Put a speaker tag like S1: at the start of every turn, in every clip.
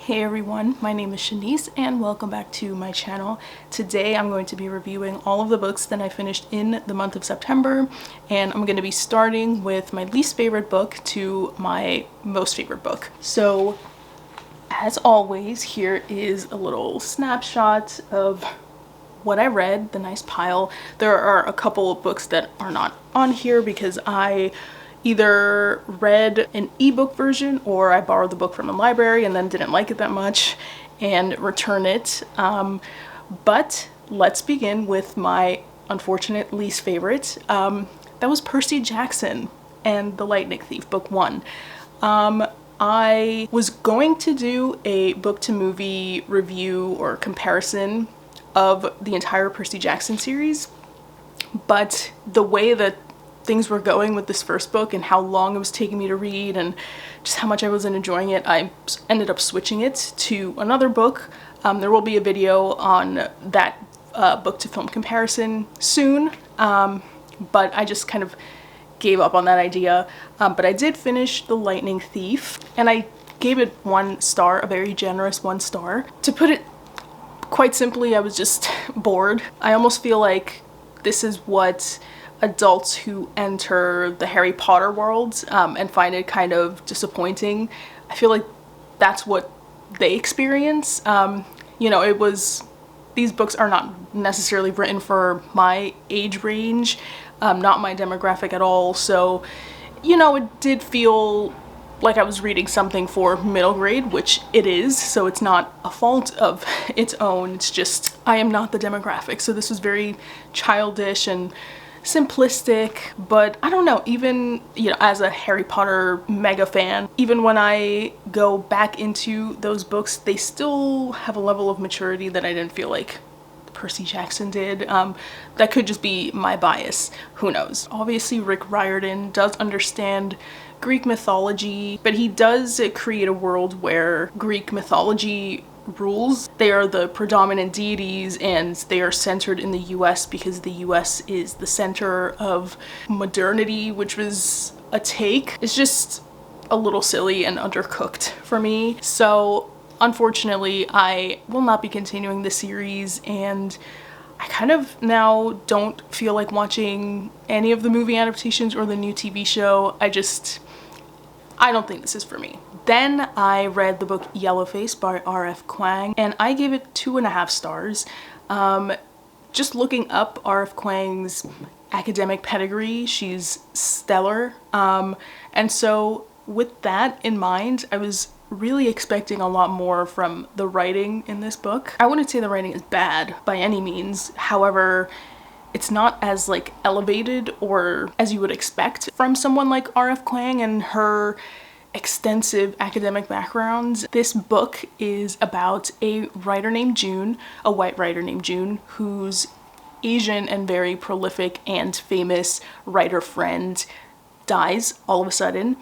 S1: Hey everyone, my name is Shanice and welcome back to my channel. Today I'm going to be reviewing all of the books that I finished in the month of September, and I'm going to be starting with my least favorite book to my most favorite book. So as always, here is a little snapshot of what I read, the nice pile. There are a couple of books that are not on here because I either read an ebook version or I borrowed the book from a library and then didn't like it that much and return it. But let's begin with my unfortunate least favorite. That was Percy Jackson and the Lightning Thief, book 1. I was going to do a book to movie review or comparison of the entire Percy Jackson series, but the way that things were going with this first book and how long it was taking me to read and just how much I wasn't enjoying it, I ended up switching it to another book. There will be a video on that book to film comparison soon, but I just kind of gave up on that idea. But I did finish The Lightning Thief and I gave it 1 star, a very generous 1 star. To put it quite simply, I was just bored. I almost feel like this is what adults who enter the Harry Potter world and find it kind of disappointing, I feel like that's what they experience. You know, these books are not necessarily written for my age range, not my demographic at all, so, you know, it did feel like I was reading something for middle grade, which it is, so it's not a fault of its own, it's just I am not the demographic, so this was very childish and simplistic. But I don't know, even, you know, as a Harry Potter mega fan, even when I go back into those books, they still have a level of maturity that I didn't feel like Percy Jackson did. That could just be my bias, who knows. Obviously Rick Riordan does understand Greek mythology, but he does create a world where Greek mythology rules. They are the predominant deities and they are centered in the US because the US is the center of modernity, which was a take. It's just a little silly and undercooked for me. So unfortunately, I will not be continuing the series, and I kind of now don't feel like watching any of the movie adaptations or the new TV show. I don't think this is for me. Then I read the book Yellowface by R.F. Kuang and I gave it 2.5 stars. Just looking up R.F. Kuang's academic pedigree, she's stellar. And so with that in mind, I was really expecting a lot more from the writing in this book. I wouldn't say the writing is bad by any means. However, it's not as like elevated or as you would expect from someone like R.F. Kuang and her extensive academic background. This book is about a writer named June, a white writer named June, whose Asian and very prolific and famous writer friend dies all of a sudden,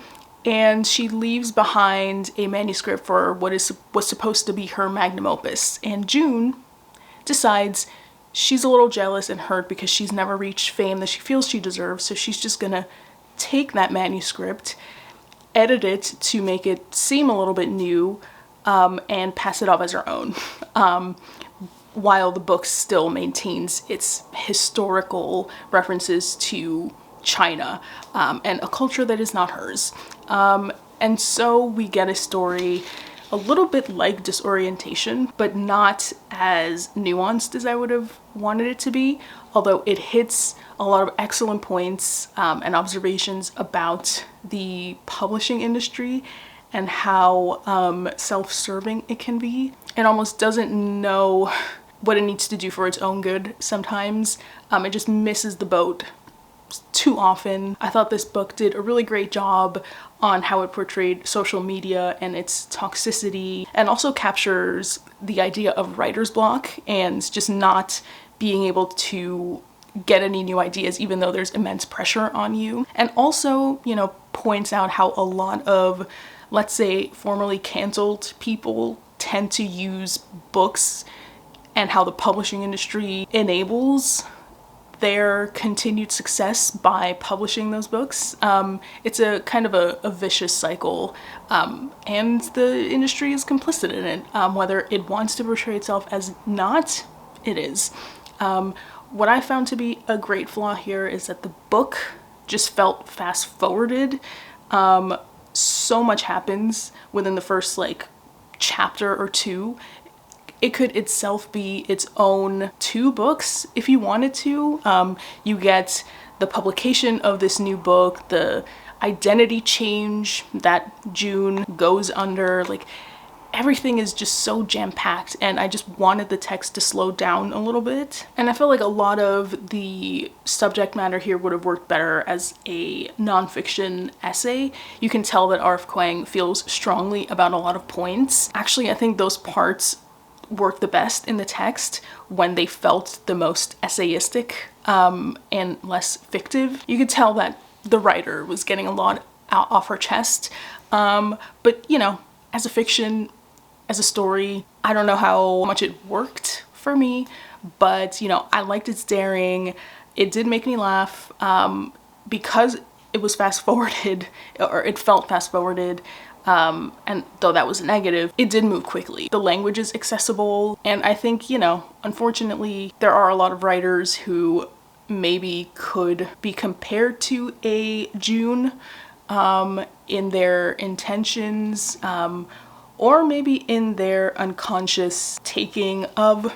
S1: and she leaves behind a manuscript for was supposed to be her magnum opus. And June decides she's a little jealous and hurt because she's never reached fame that she feels she deserves, so she's just gonna take that manuscript, edit it to make it seem a little bit new, and pass it off as her own, while the book still maintains its historical references to China and a culture that is not hers. And so we get a story a little bit like Disorientation, but not as nuanced as I would have wanted it to be, although it hits a lot of excellent points and observations about the publishing industry and how self-serving it can be. It almost doesn't know what it needs to do for its own good sometimes. It just misses the boat too often. I thought this book did a really great job on how it portrayed social media and its toxicity, and also captures the idea of writer's block and just not being able to get any new ideas even though there's immense pressure on you. And also, you know, points out how a lot of, let's say, formerly canceled people tend to use books and how the publishing industry enables their continued success by publishing those books. It's a kind of a vicious cycle, and the industry is complicit in it. Whether it wants to portray itself as not, it is. What I found to be a great flaw here is that the book just felt fast forwarded. So much happens within the first like chapter or two. It could itself be its own 2 books if you wanted to. You get the publication of this new book, the identity change that June goes under, like everything is just so jam-packed, and I just wanted the text to slow down a little bit. And I feel like a lot of the subject matter here would have worked better as a nonfiction essay. You can tell that R.F. Kuang feels strongly about a lot of points. Actually, I think those parts work the best in the text when they felt the most essayistic and less fictive. You could tell that the writer was getting a lot out off her chest, but you know, as a fiction, as a story, I don't know how much it worked for me, but you know, I liked its daring. It did make me laugh because it was fast forwarded, or it felt fast forwarded. And though that was a negative, it did move quickly. The language is accessible, and I think, you know, unfortunately, there are a lot of writers who maybe could be compared to a June in their intentions, or maybe in their unconscious taking of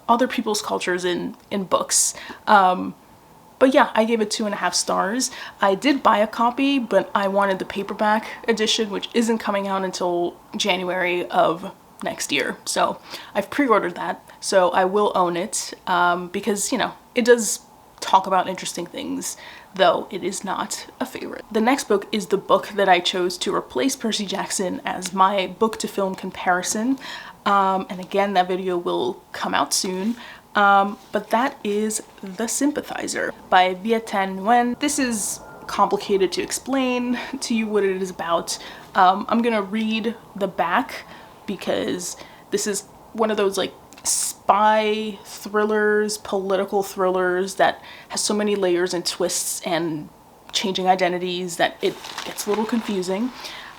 S1: other people's cultures in books. But yeah, I gave it 2.5 stars. I did buy a copy, but I wanted the paperback edition, which isn't coming out until January of next year. So I've pre-ordered that, so I will own it because, you know, it does talk about interesting things, though it is not a favorite. The next book is the book that I chose to replace Percy Jackson as my book to film comparison. And again, that video will come out soon. But that is The Sympathizer by Viet Thanh Nguyen. This is complicated to explain to you what it is about. I'm gonna read the back because this is one of those like spy thrillers, political thrillers that has so many layers and twists and changing identities that it gets a little confusing.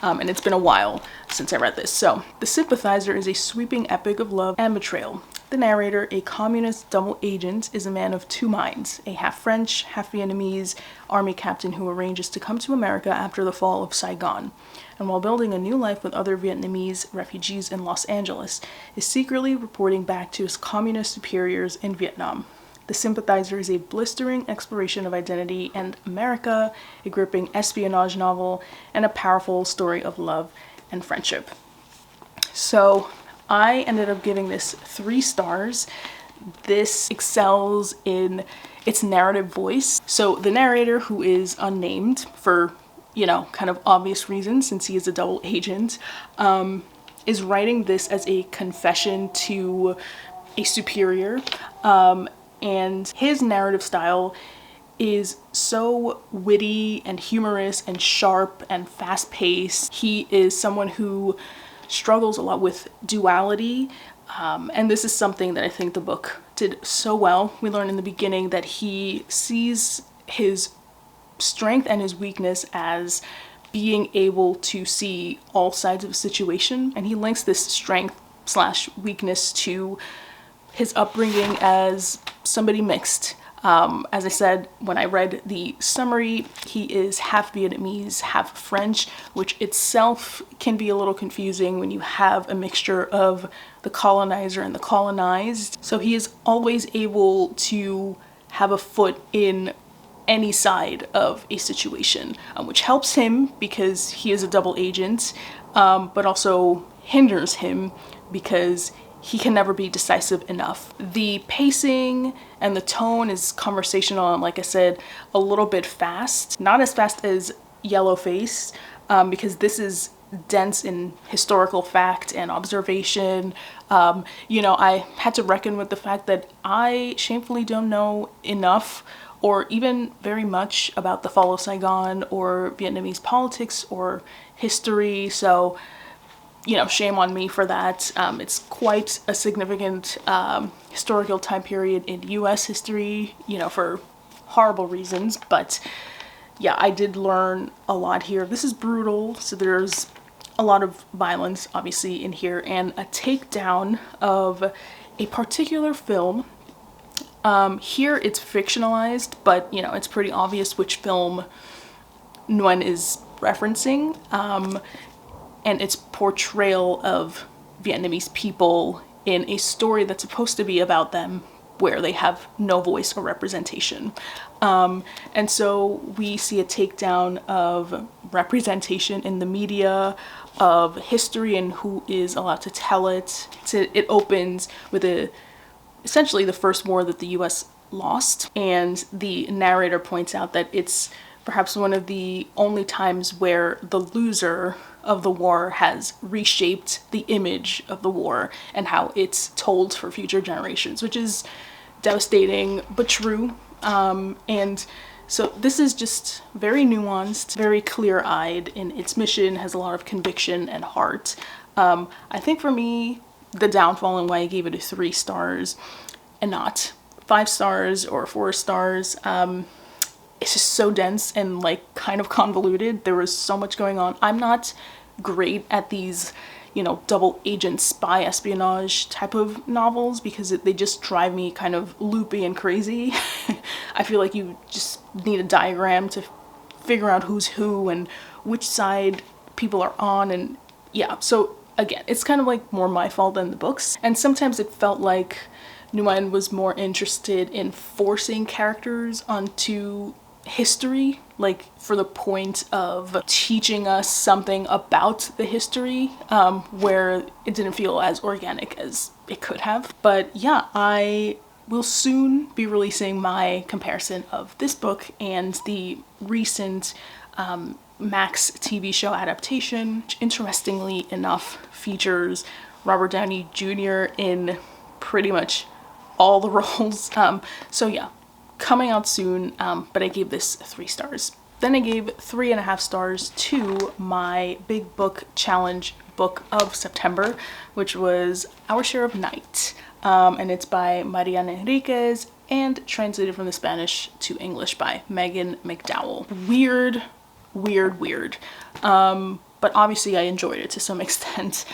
S1: And it's been a while since I read this. So, The Sympathizer is a sweeping epic of love and betrayal. The narrator, a communist double agent, is a man of 2 minds, a half-French, half-Vietnamese army captain who arranges to come to America after the fall of Saigon, and while building a new life with other Vietnamese refugees in Los Angeles, is secretly reporting back to his communist superiors in Vietnam. The Sympathizer is a blistering exploration of identity and America, a gripping espionage novel, and a powerful story of love and friendship. So I ended up giving this 3 stars. This excels in its narrative voice. So the narrator, who is unnamed for, you know, kind of obvious reasons since he is a double agent, is writing this as a confession to a superior. And his narrative style is so witty and humorous and sharp and fast-paced. He is someone who struggles a lot with duality, and this is something that I think the book did so well. We learn in the beginning that he sees his strength and his weakness as being able to see all sides of a situation, and he links this strength slash weakness to his upbringing as somebody mixed. As I said, when I read the summary, he is half Vietnamese, half French, which itself can be a little confusing when you have a mixture of the colonizer and the colonized. So he is always able to have a foot in any side of a situation, which helps him because he is a double agent, but also hinders him because he can never be decisive enough. The pacing and the tone is conversational and, like I said, a little bit fast. Not as fast as Yellowface, because this is dense in historical fact and observation. You know, I had to reckon with the fact that I shamefully don't know enough or even very much about the fall of Saigon or Vietnamese politics or history, so you know, shame on me for that. It's quite a significant historical time period in US history, you know, for horrible reasons, but yeah, I did learn a lot here. This is brutal, so there's a lot of violence obviously in here, and a takedown of a particular film. Here it's fictionalized, but you know, it's pretty obvious which film Nguyen is referencing, and its portrayal of Vietnamese people in a story that's supposed to be about them, where they have no voice or representation. And so we see a takedown of representation in the media, of history and who is allowed to tell it. It opens with essentially the first war that the US lost, and the narrator points out that it's perhaps one of the only times where the loser of the war has reshaped the image of the war and how it's told for future generations, which is devastating but true. And so this is just very nuanced, very clear-eyed in its mission, has a lot of conviction and heart. I think for me, the downfall and why I gave it a 3 stars and not 5 stars or 4 stars, it's just so dense and like kind of convoluted. There was so much going on. I'm not great at these, you know, double agent spy espionage type of novels because they just drive me kind of loopy and crazy. I feel like you just need a diagram to figure out who's who and which side people are on, and yeah, so again, it's kind of like more my fault than the books. And sometimes it felt like Nguyen was more interested in forcing characters onto history, like for the point of teaching us something about the history, where it didn't feel as organic as it could have. But yeah, I will soon be releasing my comparison of this book and the recent Max TV show adaptation, which interestingly enough features Robert Downey Jr. in pretty much all the roles. So yeah, coming out soon, but I gave this 3 stars. Then I gave 3.5 stars to my Big Book Challenge book of September, which was Our Share of Night. And it's by Mariana Enriquez and translated from the Spanish to English by Megan McDowell. Weird. But obviously I enjoyed it to some extent.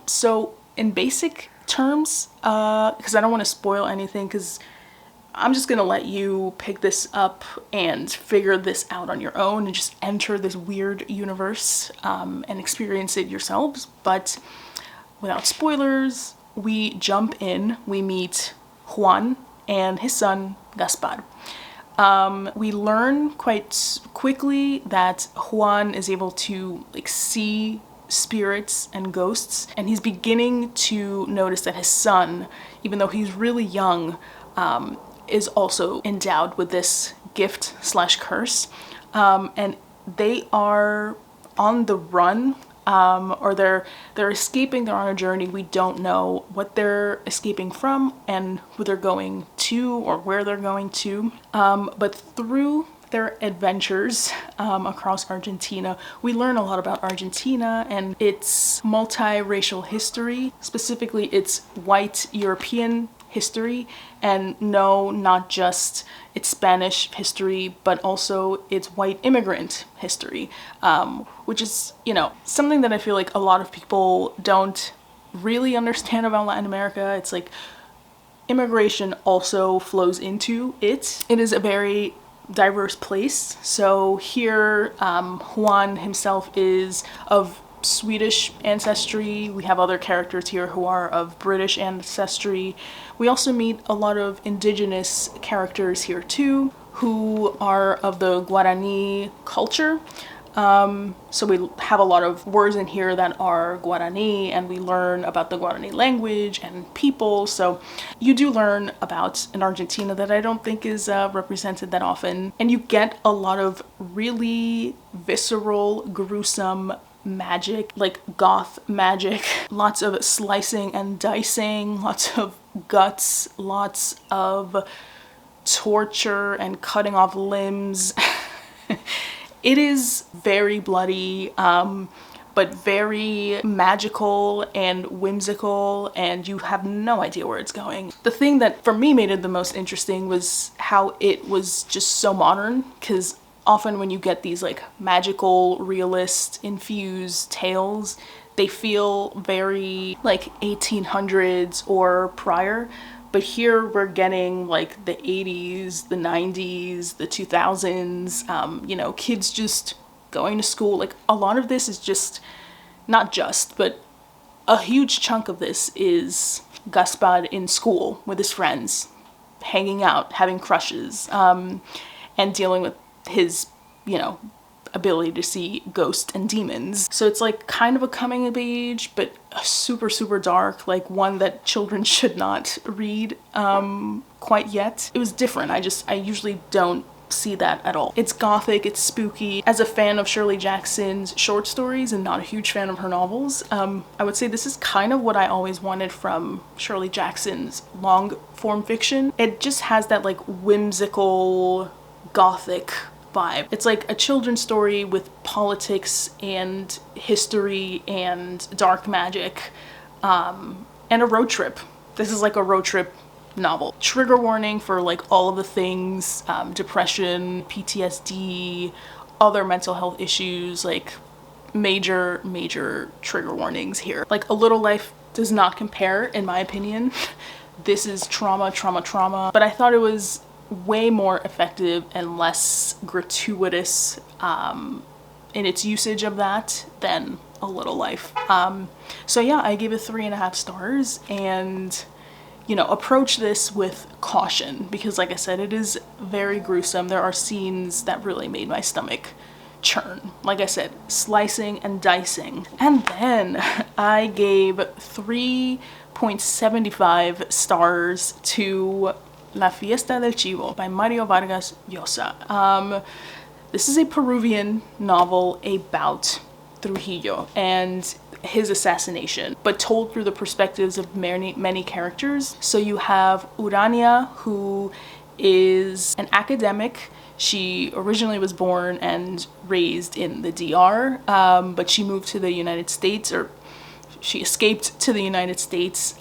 S1: So in basic terms, because I don't want to spoil anything, because I'm just gonna let you pick this up and figure this out on your own and just enter this weird universe and experience it yourselves. But without spoilers, we jump in, we meet Juan and his son Gaspar. We learn quite quickly that Juan is able to like see spirits and ghosts, and he's beginning to notice that his son, even though he's really young, is also endowed with this gift slash curse, and they are on the run, or they're escaping. They're on a journey. We don't know what they're escaping from and who they're going to or where they're going to, but through their adventures across Argentina, we learn a lot about Argentina and its multiracial history, specifically its white European history, and no, not just its Spanish history, but also its white immigrant history, which is, you know, something that I feel like a lot of people don't really understand about Latin America. It's like immigration also flows into it. It is a very diverse place. So here, Juan himself is of Swedish ancestry. We have other characters here who are of British ancestry. We also meet a lot of indigenous characters here too, who are of the Guarani culture. So we have a lot of words in here that are Guarani, and we learn about the Guarani language and people. So you do learn about an Argentina that I don't think is represented that often. And you get a lot of really visceral, gruesome magic, like goth magic. Lots of slicing and dicing, lots of guts, lots of torture and cutting off limbs. It is very bloody, but but very magical and whimsical, and you have no idea where it's going. The thing that for me made it the most interesting was how it was just so modern, because often when you get these like magical, realist infused tales, they feel very like 1800s or prior. But here we're getting like the 80s, the 90s, the 2000s, you know, kids just going to school. Like a lot of this is just, not just, but a huge chunk of this is Gaspar in school with his friends, hanging out, having crushes, and dealing with his, you know, ability to see ghosts and demons. So it's like kind of a coming of age, but super, super dark, like one that children should not read quite yet. It was different. I usually don't see that at all. It's gothic, it's spooky. As a fan of Shirley Jackson's short stories and not a huge fan of her novels, I would say this is kind of what I always wanted from Shirley Jackson's long form fiction. It just has that like whimsical gothic vibe. It's like a children's story with politics and history and dark magic, and a road trip. This is like a road trip novel. Trigger warning for like all of the things, depression, PTSD, other mental health issues, like major trigger warnings here. Like A Little Life does not compare, in my opinion. This is trauma, but I thought it was way more effective and less gratuitous in its usage of that than A Little Life. So yeah, I gave it 3.5 stars, and you know, approach this with caution, because like I said, it is very gruesome. There are scenes that really made my stomach churn. Like I said, slicing and dicing. And then I gave 3.75 stars to La Fiesta del Chivo by Mario Vargas Llosa. This is a Peruvian novel about Trujillo and his assassination, but told through the perspectives of many characters. So you have Urania, who is an academic. She originally was born and raised in the DR, but she moved to the United States, or she escaped to the United States,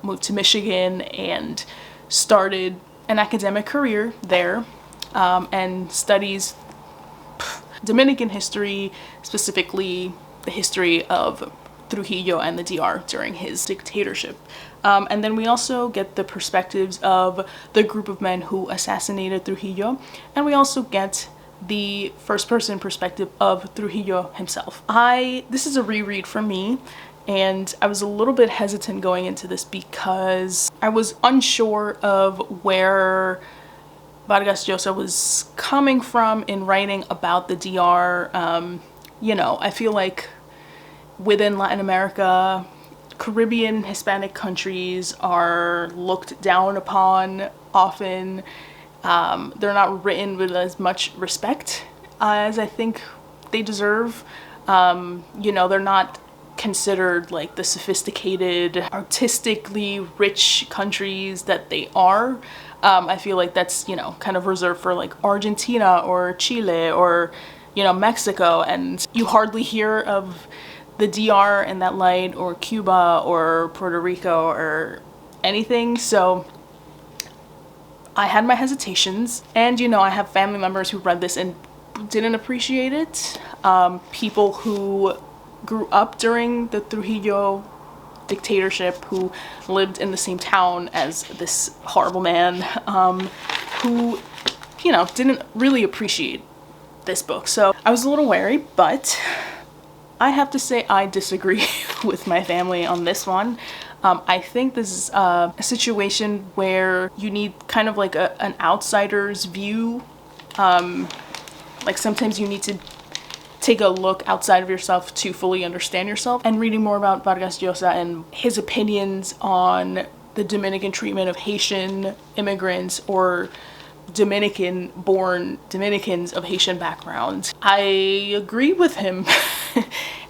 S1: moved to Michigan, and started an academic career there, and studies Dominican history, specifically the history of Trujillo and the DR during his dictatorship. And then we also get the perspectives of the group of men who assassinated Trujillo, and we also get the first-person perspective of Trujillo himself. This is a reread for me, and I was a little bit hesitant going into this because I was unsure of where Vargas Llosa was coming from in writing about the DR. You know, I feel like within Latin America, Caribbean, Hispanic countries are looked down upon often. They're not written with as much respect as I think they deserve. You know, they're not considered like the sophisticated, artistically rich countries that they are. I feel like that's, you know, kind of reserved for like Argentina or Chile or, you know, Mexico, and you hardly hear of the DR in that light, or Cuba or Puerto Rico or anything. So I had my hesitations, and you know, I have family members who read this and didn't appreciate it. People who grew up during the Trujillo dictatorship, who lived in the same town as this horrible man, who, you know, didn't really appreciate this book. So I was a little wary, but I have to say I disagree with my family on this one. I think this is a situation where you need kind of like an outsider's view. Like sometimes you need to take a look outside of yourself to fully understand yourself. And reading more about Vargas Llosa and his opinions on the Dominican treatment of Haitian immigrants or Dominican-born Dominicans of Haitian background, I agree with him.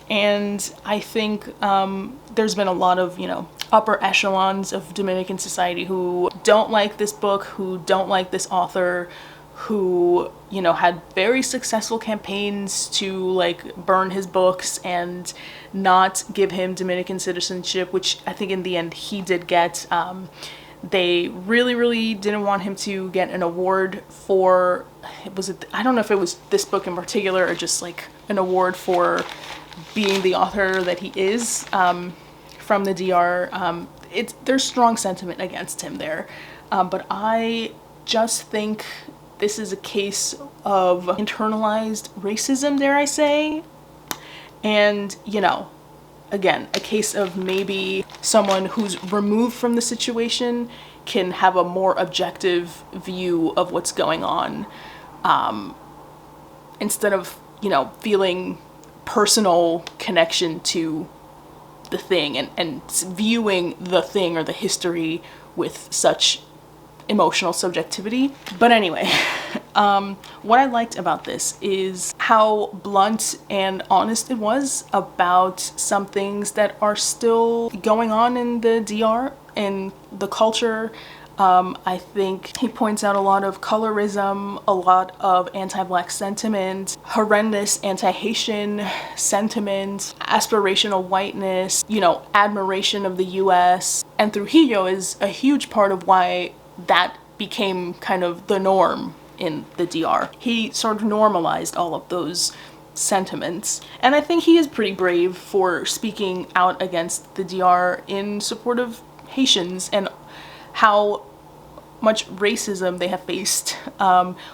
S1: And I think there's been a lot of, you know, upper echelons of Dominican society who don't like this book, who don't like this author, who, you know, had very successful campaigns to like burn his books and not give him Dominican citizenship, which I think in the end he did get. They really didn't want him to get an award for, I don't know if it was this book in particular or just like an award for being the author that he is, from the DR. There's strong sentiment against him there. But I just think this is a case of internalized racism, dare I say. And, you know, again, a case of maybe someone who's removed from the situation can have a more objective view of what's going on, instead of, you know, feeling personal connection to the thing and viewing the thing or the history with such emotional subjectivity. But anyway, what I liked about this is how blunt and honest it was about some things that are still going on in the DR and the culture. I think he points out a lot of colorism, a lot of anti-Black sentiment, horrendous anti-Haitian sentiment, aspirational whiteness, you know, admiration of the US. And Trujillo is a huge part of why that became kind of the norm in the DR. He sort of normalized all of those sentiments. And I think he is pretty brave for speaking out against the DR in support of Haitians and how much racism they have faced,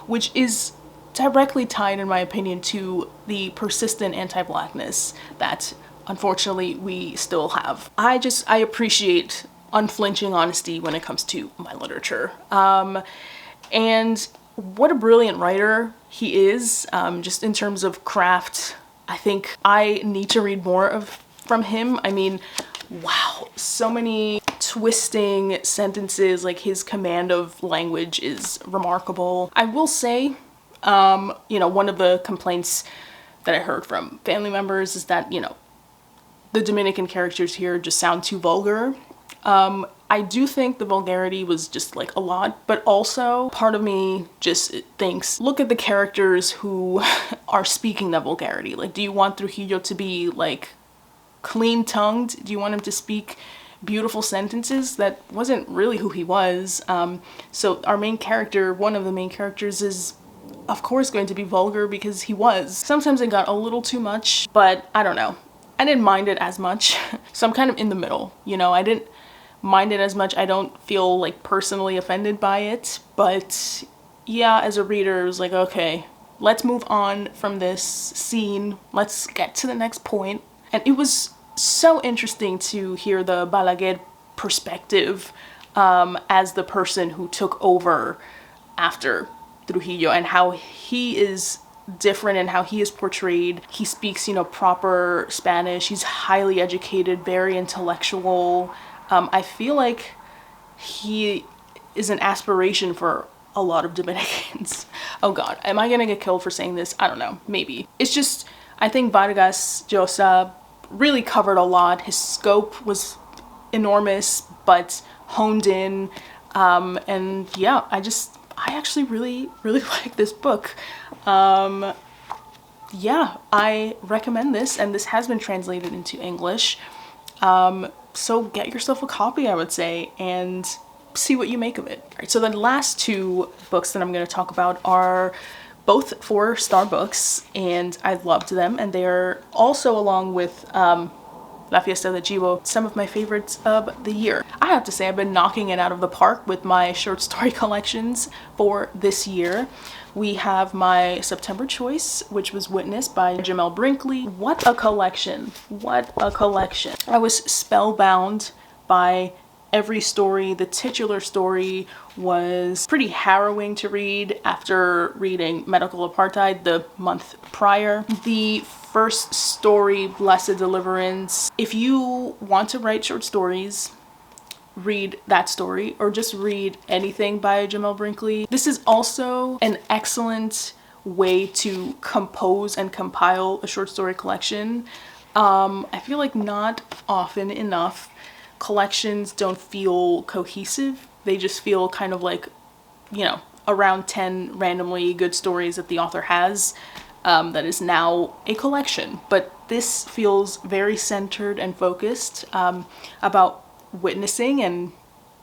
S1: which is directly tied, in my opinion, to the persistent anti-Blackness that unfortunately we still have. I appreciate unflinching honesty when it comes to my literature. And what a brilliant writer he is, just in terms of craft. I think I need to read more from him. I mean, wow, so many twisting sentences, like his command of language is remarkable. I will say, you know, one of the complaints that I heard from family members is that, you know, the Dominican characters here just sound too vulgar. I do think the vulgarity was just like a lot, but also part of me just thinks, look at the characters who are speaking that vulgarity. Like, do you want Trujillo to be like clean-tongued? Do you want him to speak beautiful sentences? That wasn't really who he was. So our main character, one of the main characters, is of course going to be vulgar because he was. Sometimes it got a little too much, but I don't know. I didn't mind it as much. So I'm kind of in the middle, you know. I didn't mind it as much. I don't feel like personally offended by it, but yeah, as a reader, it was like, okay, let's move on from this scene. Let's get to the next point. And it was so interesting to hear the Balaguer perspective, as the person who took over after Trujillo, and how he is different and how he is portrayed. He speaks, you know, proper Spanish. He's highly educated, very intellectual. I feel like he is an aspiration for a lot of Dominicans. Oh God, am I gonna get killed for saying this? I don't know, maybe. It's just, I think Vargas Llosa really covered a lot. His scope was enormous, but honed in. And yeah, I actually really like this book. Yeah, I recommend this, and this has been translated into English. So get yourself a copy, I would say, and see what you make of it. All right, so the last two books that I'm going to talk about are both 4-star books, and I loved them, and they're also, along with La Fiesta de Chivo, some of my favorites of the year. I have to say, I've been knocking it out of the park with my short story collections for this year. We have my September choice, which was Witness by Jamel Brinkley. What a collection. What a collection. I was spellbound by every story. The titular story was pretty harrowing to read after reading Medical Apartheid the month prior. The first story, Blessed Deliverance. If you want to write short stories, read that story, or just read anything by Jamel Brinkley. This is also an excellent way to compose and compile a short story collection. I feel like not often enough collections don't feel cohesive. They just feel kind of like, you know, around 10 randomly good stories that the author has that is now a collection. But this feels very centered and focused about witnessing and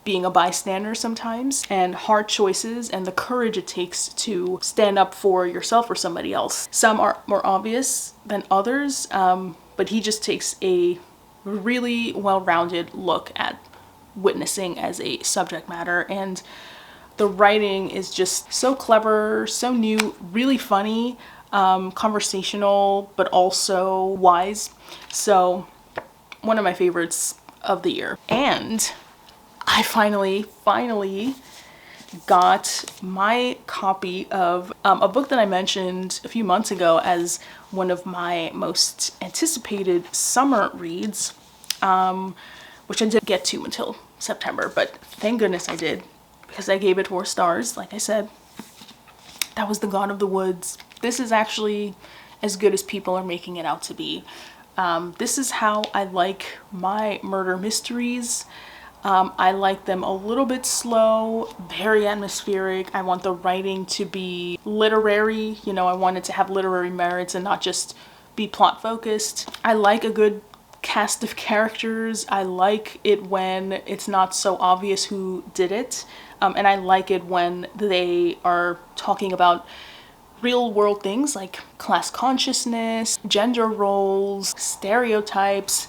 S1: being a bystander sometimes, and hard choices and the courage it takes to stand up for yourself or somebody else. Some are more obvious than others, but he just takes a really well-rounded look at witnessing as a subject matter, and the writing is just so clever, so new, really funny, conversational, but also wise. So one of my favorites of the year. And I finally got my copy of a book that I mentioned a few months ago as one of my most anticipated summer reads, which I didn't get to until September, but thank goodness I did, because I gave it 4 stars, like I said. That was The God of the Woods. This is actually as good as people are making it out to be. This is how I like my murder mysteries. I like them a little bit slow, very atmospheric. I want the writing to be literary, you know, I want it to have literary merits and not just be plot focused. I like a good cast of characters. I like it when it's not so obvious who did it. And I like it when they are talking about real world things like class consciousness, gender roles, stereotypes,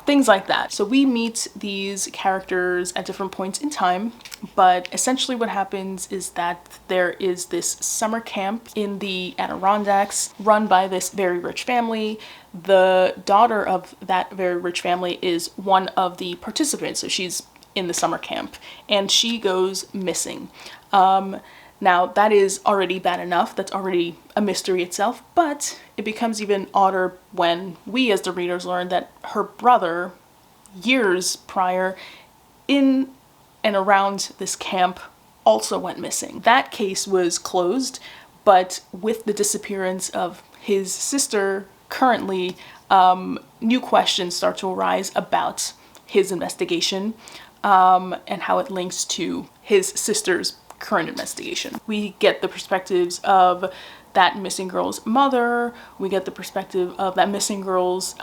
S1: things like that. So we meet these characters at different points in time, but essentially what happens is that there is this summer camp in the Adirondacks run by this very rich family. The daughter of that very rich family is one of the participants, so she's in the summer camp, and she goes missing. Now that is already bad enough, that's already a mystery itself, but it becomes even odder when we as the readers learn that her brother, years prior, in and around this camp, also went missing. That case was closed, but with the disappearance of his sister currently, new questions start to arise about his investigation, and how it links to his sister's current investigation. We get the perspectives of that missing girl's mother, we get the perspective of that missing girl's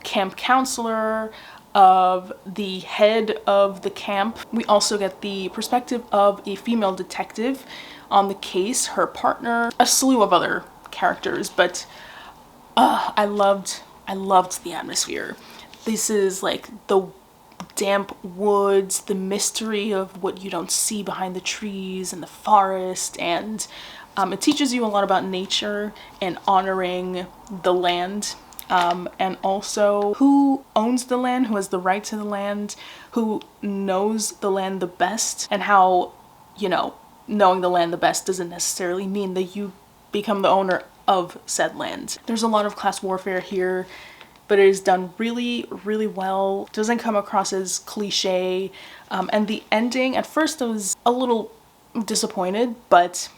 S1: camp counselor, of the head of the camp. We also get the perspective of a female detective on the case, her partner, a slew of other characters, but I loved the atmosphere. This is like the damp woods, the mystery of what you don't see behind the trees and the forest, and it teaches you a lot about nature and honoring the land, and also who owns the land, who has the right to the land, who knows the land the best, and how, you know, knowing the land the best doesn't necessarily mean that you become the owner of said land. There's a lot of class warfare here, but it is done really, really well. It doesn't come across as cliche. And the ending, at first I was a little disappointed, but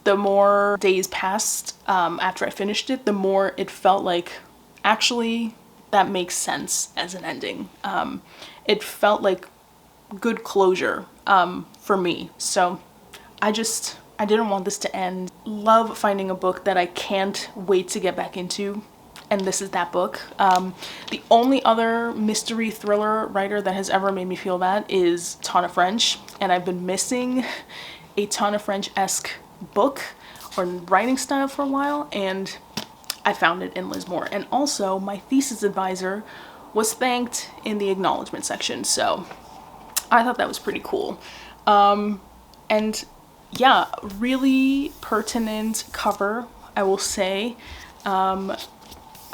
S1: the more days passed after I finished it, the more it felt like, actually, that makes sense as an ending. It felt like good closure for me. So I didn't want this to end. Love finding a book that I can't wait to get back into. And this is that book. The only other mystery thriller writer that has ever made me feel that is Tana French, and I've been missing a Tana French-esque book or writing style for a while, and I found it in Liz Moore. And also, my thesis advisor was thanked in the acknowledgement section, so I thought that was pretty cool. And yeah, really pertinent cover, I will say.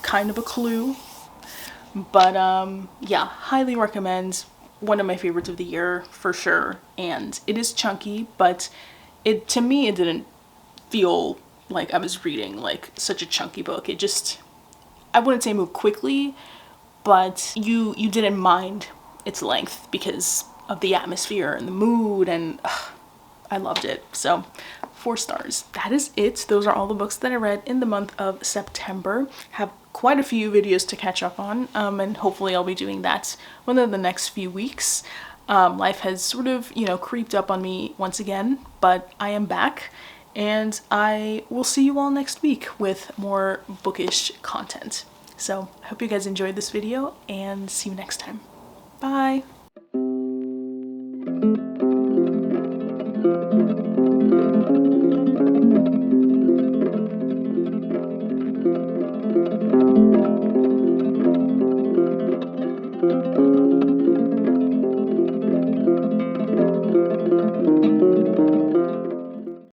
S1: Kind of a clue, but yeah, highly recommend. One of my favorites of the year for sure. And it is chunky, but to me it didn't feel like I was reading like such a chunky book. It just, I wouldn't say moved quickly, but you didn't mind its length because of the atmosphere and the mood, and I loved it. So 4 stars. That is it. Those are all the books that I read in the month of September. Have quite a few videos to catch up on, and hopefully I'll be doing that within the next few weeks. Life has sort of, you know, creeped up on me once again, but I am back, and I will see you all next week with more bookish content. So I hope you guys enjoyed this video, and see you next time. Bye!